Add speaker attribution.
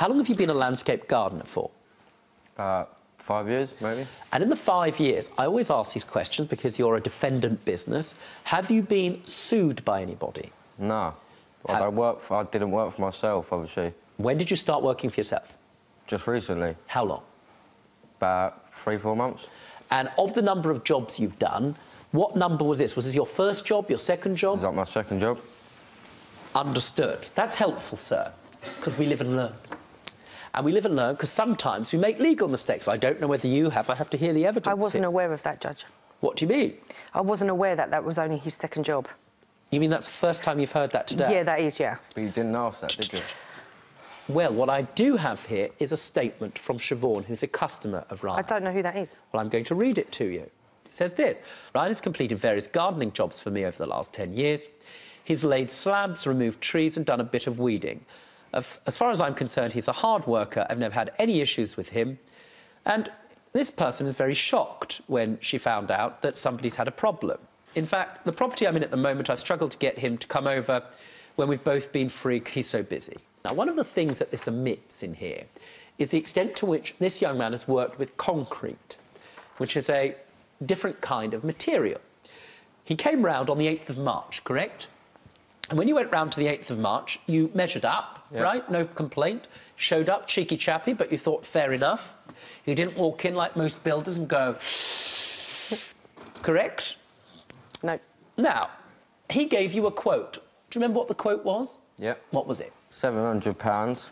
Speaker 1: How long have you been a landscape gardener for?
Speaker 2: 5 years, maybe.
Speaker 1: And in the 5 years, I always ask these questions because you're a defendant business. Have you been sued by anybody?
Speaker 2: No. I didn't work for myself, obviously.
Speaker 1: When did you start working for yourself?
Speaker 2: Just recently.
Speaker 1: How long?
Speaker 2: About 3-4 months.
Speaker 1: And of the number of jobs you've done, what number was this? Was this your first job, your second job?
Speaker 2: Is that my second job?
Speaker 1: Understood. That's helpful, sir, because we live and learn. And we live and learn because sometimes we make legal mistakes. I don't know whether you have. I have to hear the evidence.
Speaker 3: I wasn't aware of that, Judge.
Speaker 1: What do you mean?
Speaker 3: I wasn't aware that that was only his second job.
Speaker 1: You mean that's the first time you've heard that today?
Speaker 3: Yeah, that is, yeah.
Speaker 2: But you didn't ask that, did you?
Speaker 1: Well, what I do have here is a statement from Siobhan, who's a customer of Ryan.
Speaker 3: I don't know who that is.
Speaker 1: Well, I'm going to read it to you. It says this: Ryan has completed various gardening jobs for me over the last 10 years. He's laid slabs, removed trees and done a bit of weeding. As far as I'm concerned, he's a hard worker. I've never had any issues with him. And this person is very shocked when she found out that somebody's had a problem. In fact, the property I'm in at the moment, I've struggled to get him to come over when we've both been free. He's so busy. Now, one of the things that this omits in here is the extent to which this young man has worked with concrete, which is a different kind of material. He came round on the 8th of March, correct? And when you went round to the 8th of March, you measured up, right? No complaint. Showed up, cheeky chappy, but you thought, fair enough. You didn't walk in like most builders and go... Correct?
Speaker 3: No.
Speaker 1: Now, he gave you a quote. Do you remember what the quote was?
Speaker 2: Yeah.
Speaker 1: What was it?
Speaker 2: £700